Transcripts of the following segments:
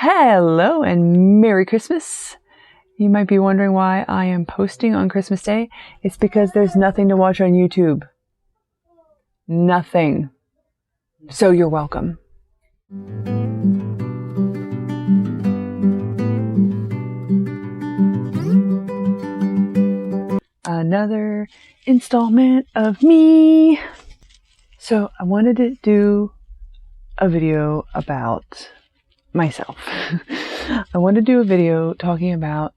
Hello and Merry Christmas. You might be wondering why I am posting on Christmas Day. It's because there's nothing to watch on YouTube. Nothing. So you're welcome. Another installment of me. So I wanted to do a video about myself. I want to do a video talking about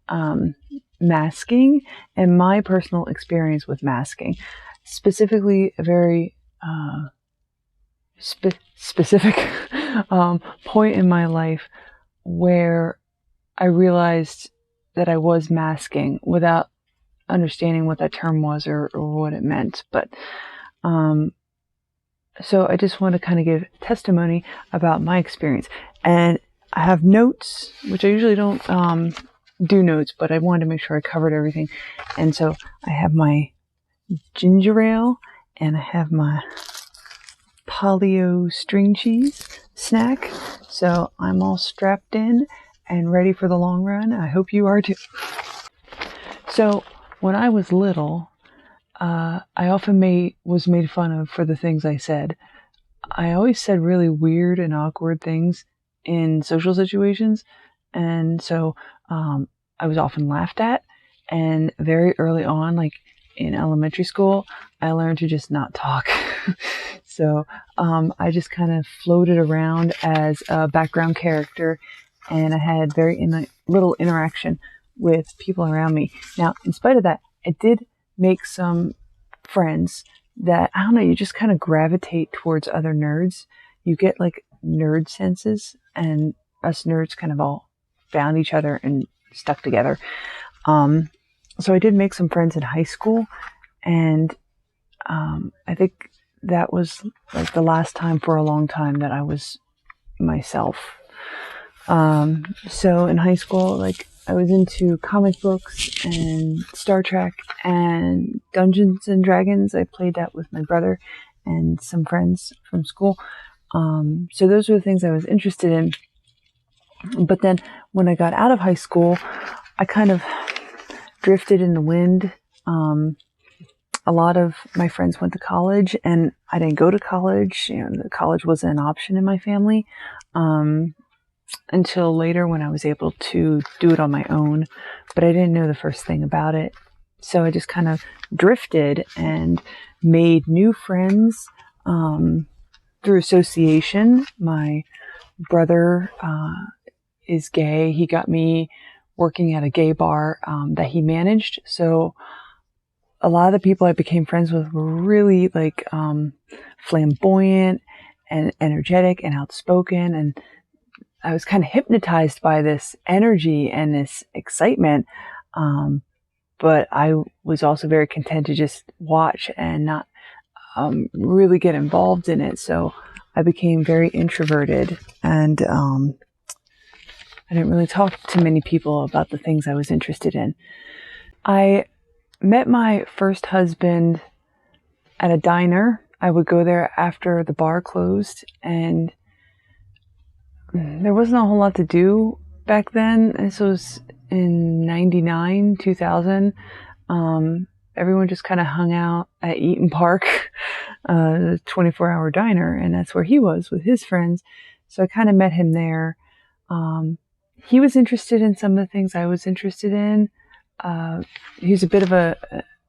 masking and my personal experience with masking. Specifically, a very specific point in my life where I realized that I was masking without understanding what that term was or what it meant. But so I just want to kind of give testimony about my experience. And I have notes, which I usually don't do notes, but I wanted to make sure I covered everything. And so I have my ginger ale and I have my polio string cheese snack. So I'm all strapped in and ready for the long run. I hope you are too. So when I was little, I often was made fun of for the things I said. I always said really weird and awkward things in social situations, and so I was often laughed at. And very early on, like in elementary school, I learned to just not talk. So I just kind of floated around as a background character, and I had very little interaction with people around me. Now, in spite of that, I did make some friends that, I don't know, you just kind of gravitate towards other nerds. You get like nerd senses, and us nerds kind of all found each other and stuck together. So I did make some friends in high school, and I think that was like the last time for a long time that I was myself. So in high school, like, I was into comic books and Star Trek and Dungeons and Dragons. I played that with my brother and some friends from school. So those were the things I was interested in. But then when I got out of high school, I kind of drifted in the wind. A lot of my friends went to college, and I didn't go to college. You know, college wasn't an option in my family. Until later when I was able to do it on my own, but I didn't know the first thing about it. So I just kind of drifted and made new friends through association. My brother is gay. He got me working at a gay bar that he managed. So a lot of the people I became friends with were really like flamboyant and energetic and outspoken, and I was kind of hypnotized by this energy and this excitement. But I was also very content to just watch and not really get involved in it. So I became very introverted, and I didn't really talk to many people about the things I was interested in. I met my first husband at a diner. I would go there after the bar closed, and there wasn't a whole lot to do back then. This was in 99, 2000. Everyone just kind of hung out at Eaton Park, the 24-hour diner, and that's where he was with his friends. So I kind of met him there. He was interested in some of the things I was interested in. He's a bit of an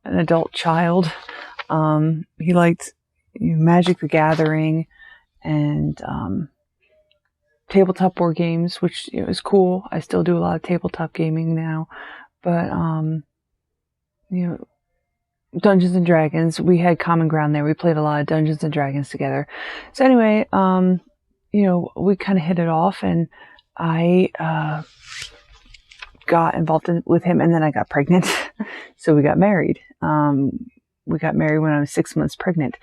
adult child. He liked Magic the Gathering and tabletop board games, which is cool. I still do a lot of tabletop gaming now, but Dungeons and Dragons, we had common ground there. We played a lot of Dungeons and Dragons together. So anyway, we kind of hit it off, and I got involved with him, and then I got pregnant. So we got married. We got married when I was 6 months pregnant.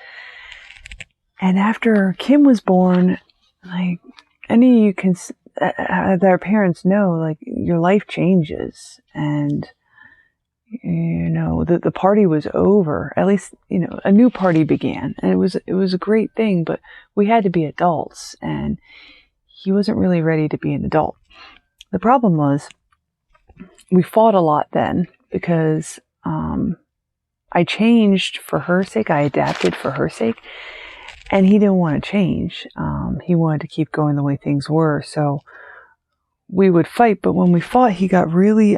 And after Kim was born, like, any you can, their parents know, like, your life changes, and the party was over. At least, a new party began, and it was a great thing. But we had to be adults, and he wasn't really ready to be an adult. The problem was we fought a lot then because I changed for her sake. I adapted for her sake. And he didn't want to change. He wanted to keep going the way things were. So we would fight. But when we fought, he got really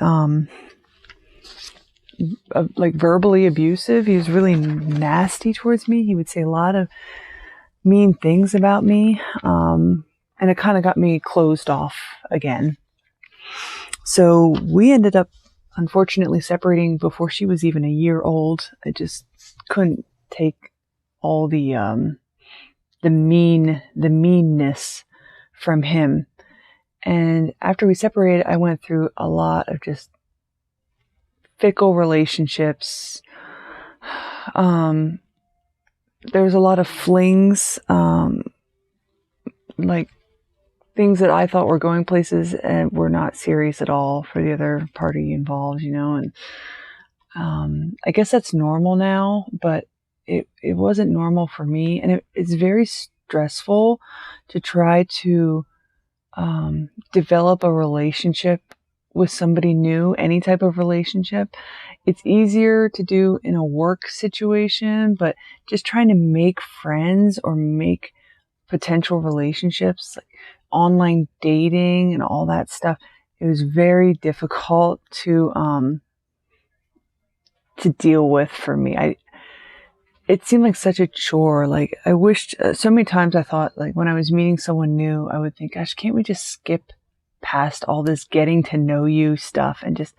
like verbally abusive. He was really nasty towards me. He would say a lot of mean things about me. And it kind of got me closed off again. So we ended up, unfortunately, separating before she was even a year old. I just couldn't take all the meanness from him. And after we separated, I went through a lot of just fickle relationships. There was a lot of flings, like things that I thought were going places and were not serious at all for the other party involved, and I guess that's normal now, but it wasn't normal for me. And it's very stressful to try to develop a relationship with somebody new, any type of relationship. It's easier to do in a work situation, but just trying to make friends or make potential relationships, like online dating and all that stuff, it was very difficult to deal with for me. It seemed like such a chore. Like I wished so many times I thought, like when I was meeting someone new, I would think, gosh, can't we just skip past all this getting to know you stuff and just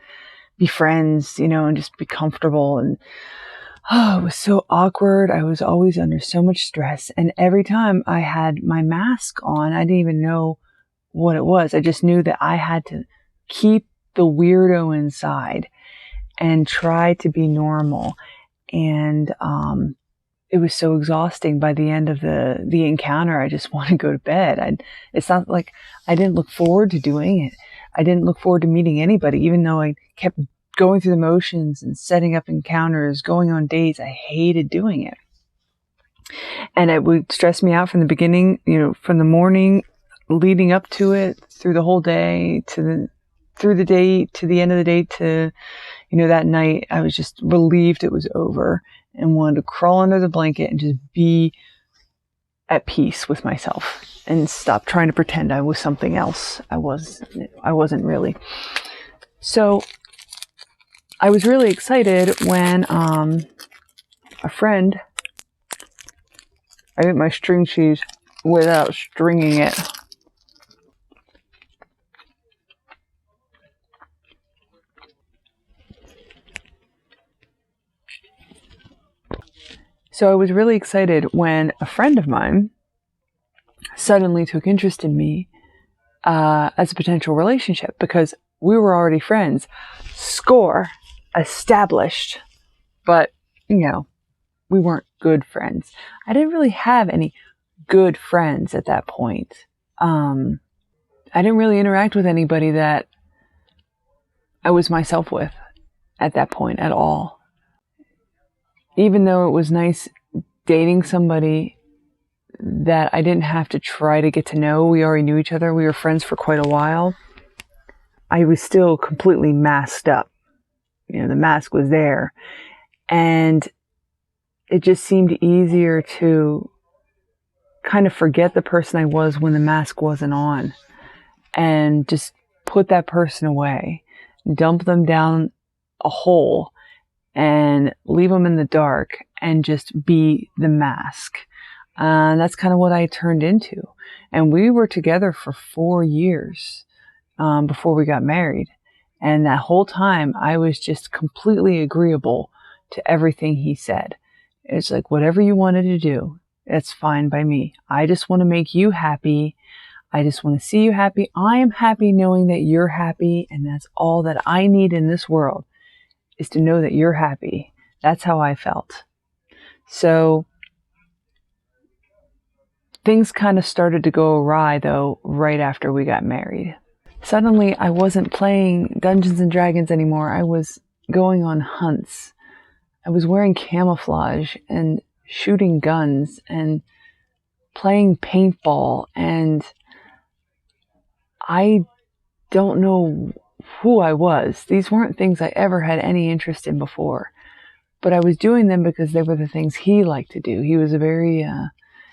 be friends, and just be comfortable. And it was so awkward. I was always under so much stress. And every time I had my mask on, I didn't even know what it was. I just knew that I had to keep the weirdo inside and try to be normal. And it was so exhausting. By the end of the encounter, I just want to go to bed. It's not like I didn't look forward to doing it. I didn't look forward to meeting anybody, even though I kept going through the motions and setting up encounters, going on dates. I hated doing it. And it would stress me out from the beginning, from the morning leading up to it, through the whole day, through the day, to the end of the day, to, that night. I was just relieved it was over and wanted to crawl under the blanket and just be at peace with myself and stop trying to pretend I was something else. I wasn't really. So I was really excited when a friend, I ate my string cheese without stringing it. So I was really excited when a friend of mine suddenly took interest in me as a potential relationship, because we were already friends. Score, established. But, we weren't good friends. I didn't really have any good friends at that point. I didn't really interact with anybody that I was myself with at that point at all. Even though it was nice dating somebody that I didn't have to try to get to know, we already knew each other, we were friends for quite a while, I was still completely masked up. The mask was there. And it just seemed easier to kind of forget the person I was when the mask wasn't on and just put that person away, dump them down a hole and leave them in the dark and just be the mask. And that's kind of what I turned into. And we were together for 4 years before we got married. And that whole time I was just completely agreeable to everything he said. It's like, whatever you wanted to do, that's fine by me. I just want to make you happy. I just want to see you happy. I am happy knowing that you're happy. And that's all that I need in this world, is to know that you're happy. That's how I felt. So things kind of started to go awry, though, right after we got married. Suddenly, I wasn't playing Dungeons and Dragons anymore. I was going on hunts. I was wearing camouflage and shooting guns and playing paintball. And I don't know who I was. These weren't things I ever had any interest in before. But I was doing them because they were the things he liked to do. He was a very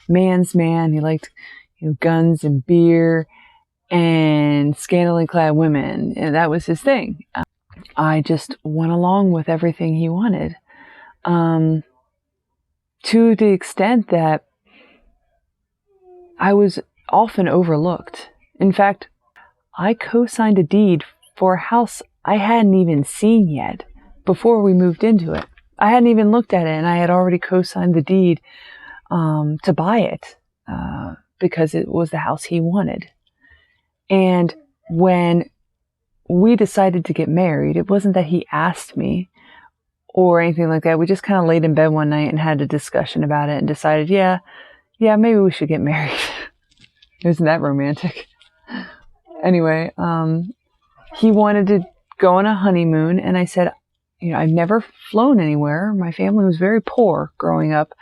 man's man. He liked, guns and beer and scantily clad women. And that was his thing. I just went along with everything he wanted. To the extent that I was often overlooked. In fact, I co-signed a deed for a house I hadn't even seen yet before we moved into it. I hadn't even looked at it, and I had already co-signed the deed to buy it because it was the house he wanted. And when we decided to get married, it wasn't that he asked me or anything like that. We just kind of laid in bed one night and had a discussion about it and decided, yeah, maybe we should get married. Isn't that romantic? Anyway, he wanted to go on a honeymoon, and I said, I've never flown anywhere. My family was very poor growing up,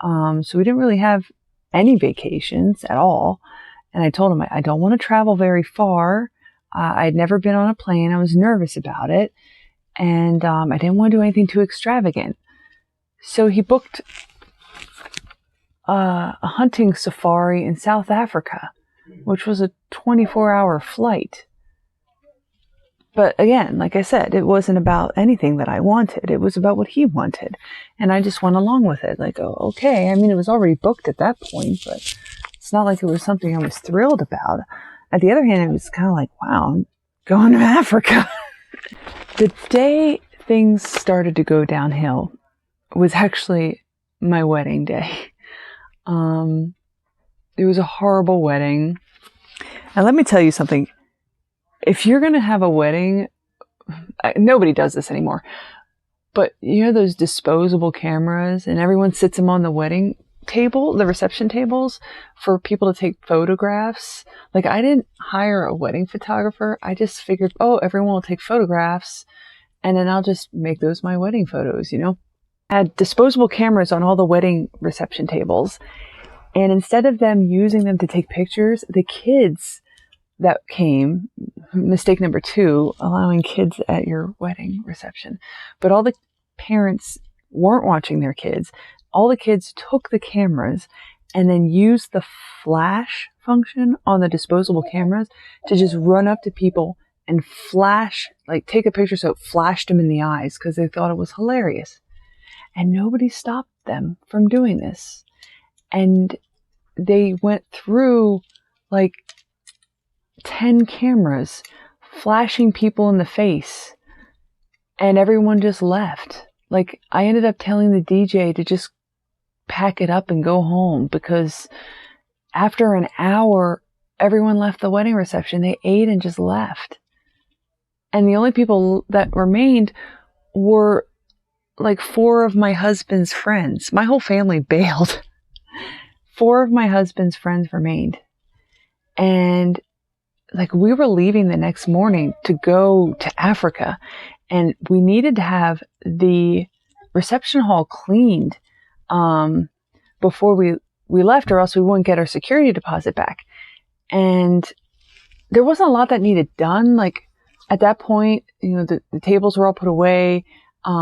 so we didn't really have any vacations at all. And I told him I don't want to travel very far. I'd never been on a plane. I was nervous about it, and I didn't want to do anything too extravagant. So he booked a hunting safari in South Africa, which was a 24-hour flight. But again, like I said, it wasn't about anything that I wanted. It was about what he wanted. And I just went along with it. Like, oh, okay. I mean, it was already booked at that point, but it's not like it was something I was thrilled about. At the other hand, it was kind of like, wow, I'm going to Africa. The day things started to go downhill was actually my wedding day. It was a horrible wedding. And let me tell you something. If you're going to have a wedding, nobody does this anymore, but those disposable cameras, and everyone sits them on the wedding table, the reception tables, for people to take photographs. Like, I didn't hire a wedding photographer. I just figured, everyone will take photographs, and then I'll just make those my wedding photos, I had disposable cameras on all the wedding reception tables, and instead of them using them to take pictures, the kids that came, mistake number 2, allowing kids at your wedding reception. But all the parents weren't watching their kids. All the kids took the cameras and then used the flash function on the disposable cameras to just run up to people and flash, like take a picture so it flashed them in the eyes because they thought it was hilarious. And nobody stopped them from doing this. And they went through like 10 cameras flashing people in the face, and everyone just left. Like, I ended up telling the DJ to just pack it up and go home, because after an hour, everyone left the wedding reception. They ate and just left. And the only people that remained were like 4 of my husband's friends. My whole family bailed. 4 of my husband's friends remained. And like, we were leaving the next morning to go to Africa, and we needed to have the reception hall cleaned before we left, or else we wouldn't get our security deposit back. And there wasn't a lot that needed done. Like, at that point, the tables were all put away.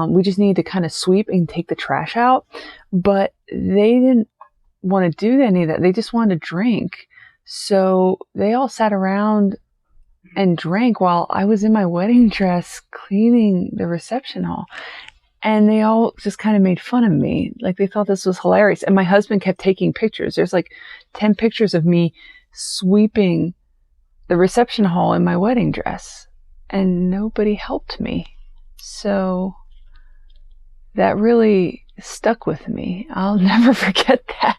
We just needed to kind of sweep and take the trash out. But they didn't want to do any of that. They just wanted to drink. So they all sat around and drank while I was in my wedding dress cleaning the reception hall. And they all just kind of made fun of me. Like, they thought this was hilarious. And my husband kept taking pictures. There's like 10 pictures of me sweeping the reception hall in my wedding dress. And nobody helped me. So that really stuck with me. I'll never forget that.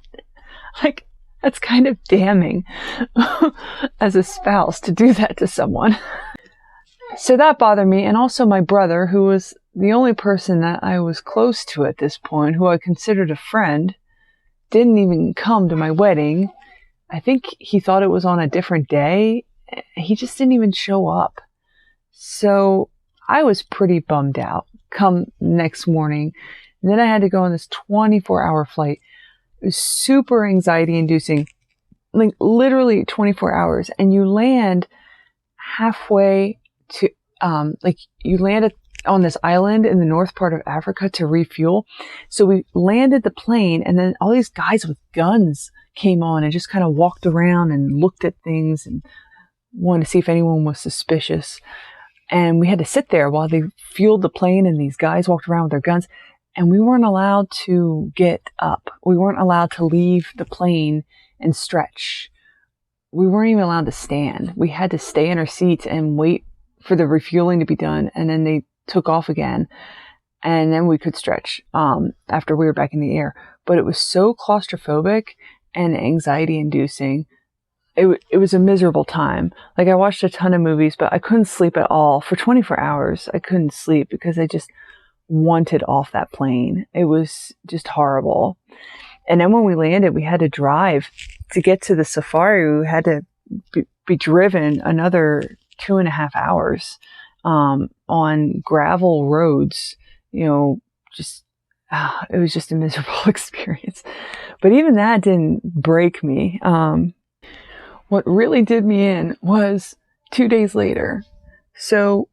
Like, that's kind of damning as a spouse to do that to someone. So that bothered me. And also my brother, who was the only person that I was close to at this point, who I considered a friend, didn't even come to my wedding. I think he thought it was on a different day. He just didn't even show up. So I was pretty bummed out come next morning. And then I had to go on this 24-hour flight. It was super anxiety inducing, like literally 24 hours. And you land halfway to, like you landed on this island in the north part of Africa to refuel. So we landed the plane, and then all these guys with guns came on and just kind of walked around and looked at things and wanted to see if anyone was suspicious. And we had to sit there while they fueled the plane, and these guys walked around with their guns, and we weren't allowed to get up. We weren't allowed to leave the plane and stretch. We weren't even allowed to stand. We had to stay in our seats and wait for the refueling to be done, and then they took off again, and then we could stretch after we were back in the air. But it was so claustrophobic and anxiety inducing. It was a miserable time. Like, I watched a ton of movies, but I couldn't sleep at all. For 24 hours, I couldn't sleep because I just wanted off that plane. It was just horrible. And then when we landed, we had to drive to get to the safari. We had to be driven another 2.5 hours on gravel roads. You know, just it was just a miserable experience. But even that didn't break me. What really did me in was 2 days later. So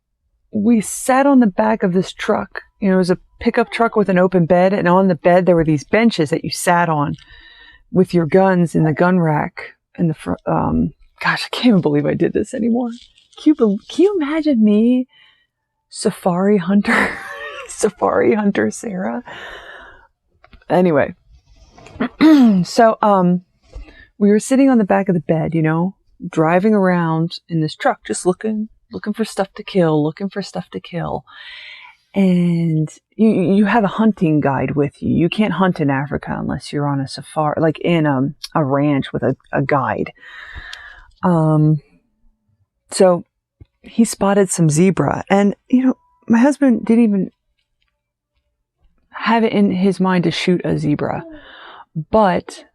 we sat on the back of this truck. You know, it was a pickup truck with an open bed, and on the bed there were these benches that you sat on with your guns in the gun rack in the front. Gosh, I can't even believe I did this anymore. Can you imagine me, safari hunter, safari hunter Sarah? Anyway, so we were sitting on the back of the bed, you know, driving around in this truck, just looking for stuff to kill, And you have a hunting guide with you. You can't hunt in Africa unless you're on a safari, like in a ranch with a guide. So he spotted some zebra, and you know, my husband didn't even have it in his mind to shoot a zebra, but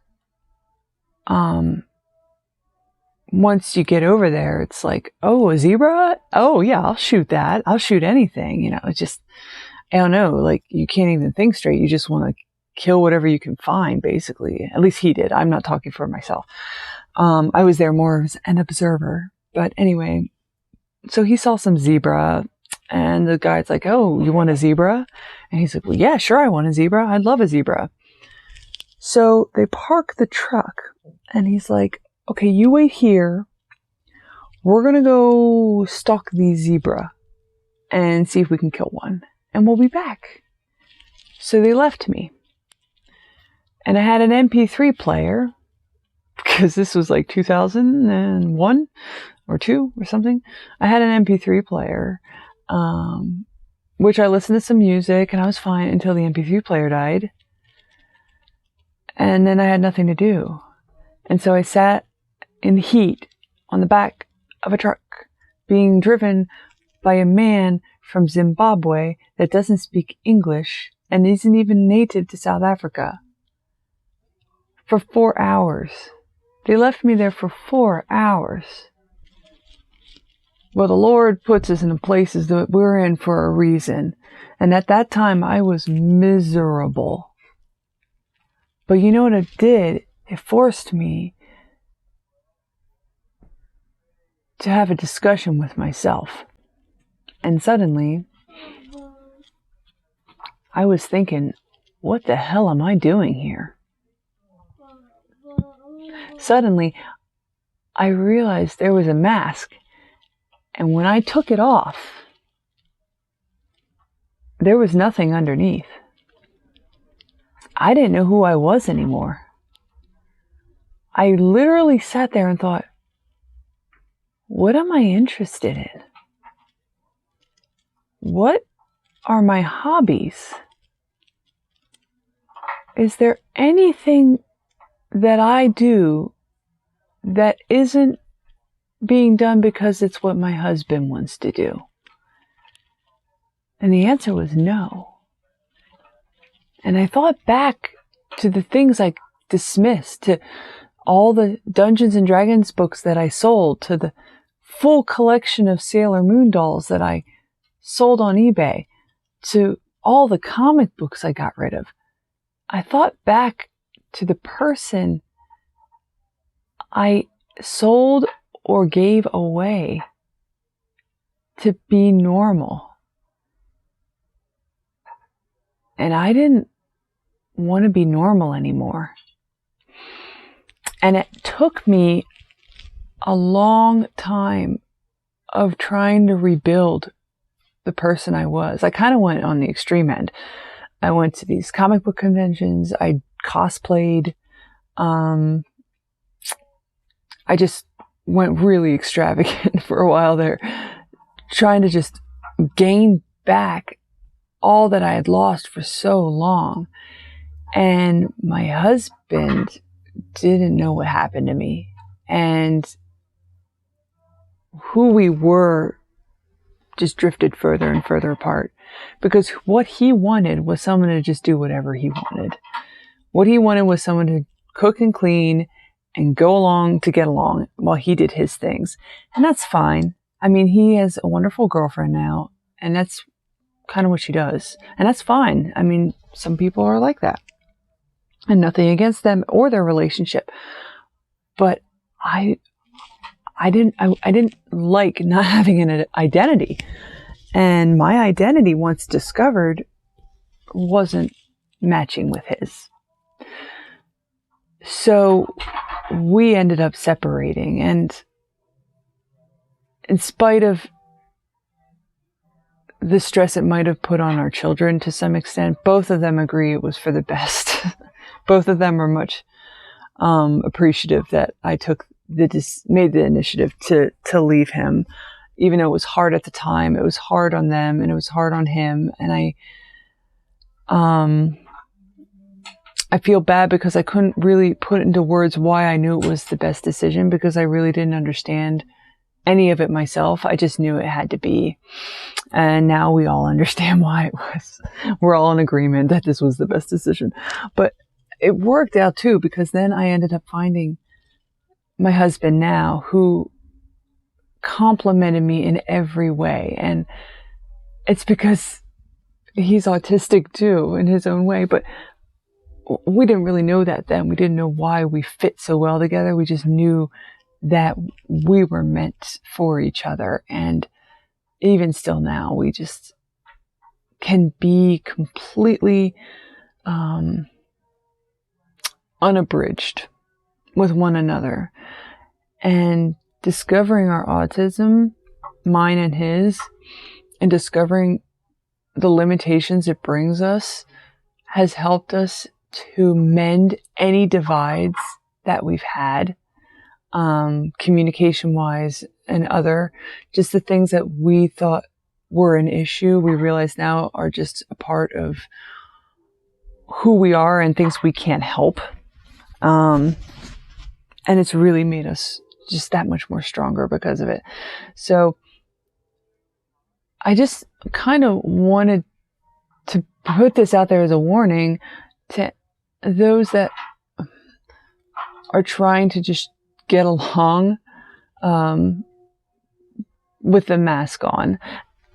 once you get over there, it's like, oh, a zebra? Oh yeah, I'll shoot that. I'll shoot anything. You know, it's just, I don't know, like you can't even think straight. You just want to kill whatever you can find, basically. At least he did. I'm not talking for myself. I was there more as an observer. But anyway, so he saw some zebra, and the guy's like, oh, you want a zebra? And he's like, well, yeah, sure, I want a zebra. I'd love a zebra. So they park the truck, and he's like, okay, you wait here. We're going to go stalk the zebra and see if we can kill one. And we'll be back. So they left me. And I had an MP3 player, because this was like 2001 or 2 or something. I had an MP3 player, which I listened to some music, and I was fine until the MP3 player died. And then I had nothing to do. And so I sat in the heat on the back of a truck being driven by a man from Zimbabwe that doesn't speak English and isn't even native to South Africa for 4 hours. They left me there for 4 hours. Well, the Lord puts us in the places that we're in for a reason. And at that time, I was miserable. But you know what it did? It forced me to have a discussion with myself. And suddenly, I was thinking, what the hell am I doing here? Suddenly, I realized there was a mask. And when I took it off, there was nothing underneath. I didn't know who I was anymore. I literally sat there and thought, what am I interested in? What are my hobbies? Is there anything that I do that isn't being done because it's what my husband wants to do? And the answer was no. And I thought back to the things I dismissed, to all the Dungeons and Dragons books that I sold, to the full collection of Sailor Moon dolls that I sold on eBay, to all the comic books I got rid of. I thought back to the person I sold or gave away to be normal. And I didn't want to be normal anymore. And it took me a long time of trying to rebuild the person I was. I kind of went on the extreme end. I went to these comic book conventions. I cosplayed. I just went really extravagant for a while there, trying to just gain back all that I had lost for so long. And my husband didn't know what happened to me. And who we were just drifted further and further apart, because what he wanted was someone to just do whatever he wanted. What he wanted was someone to cook and clean and go along to get along while he did his things. And that's fine. I mean, he has a wonderful girlfriend now, and that's kind of what she does. And that's fine. I mean, some people are like that. And nothing against them or their relationship. But I didn't like not having an identity. And my identity, once discovered, wasn't matching with his. So we ended up separating. And in spite of the stress it might have put on our children to some extent, both of them agree it was for the best. Both of them are much appreciative that I made the initiative to leave him, even though it was hard at the time. It was hard on them, and it was hard on him. And I feel bad because I couldn't really put into words why I knew it was the best decision, because I really didn't understand any of it myself. I just knew it had to be. And now we all understand why it was. We're all in agreement that this was the best decision. But it worked out too, because then I ended up finding my husband now, who complimented me in every way. And it's because he's autistic too in his own way, but we didn't really know that then. We didn't know why we fit so well together. We just knew that we were meant for each other. And even still now, we just can be completely unabridged with one another. And discovering our autism, mine and his, and discovering the limitations it brings us has helped us to mend any divides that we've had, communication-wise and other, just the things that we thought were an issue, we realize now are just a part of who we are and things we can't help. And it's really made us just that much more stronger because of it. So I just kind of wanted to put this out there as a warning to those that are trying to just get along with the mask on.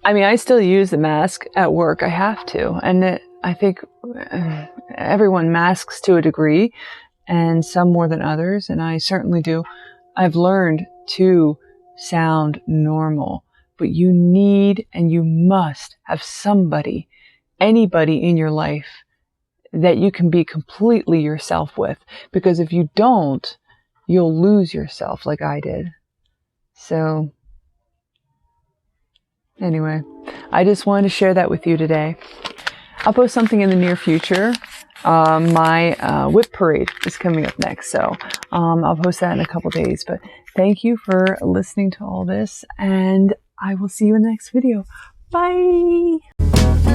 I mean, I still use the mask at work. I have to. And I think everyone masks to a degree, and some more than others, and I certainly do. I've learned to sound normal, but you need and you must have somebody, anybody in your life that you can be completely yourself with, because if you don't, you'll lose yourself like I did. So anyway, I just wanted to share that with you today. I'll post something in the near future. My whip parade is coming up next, so I'll post that in a couple days. But thank you for listening to all this, and I will see you in the next video. Bye!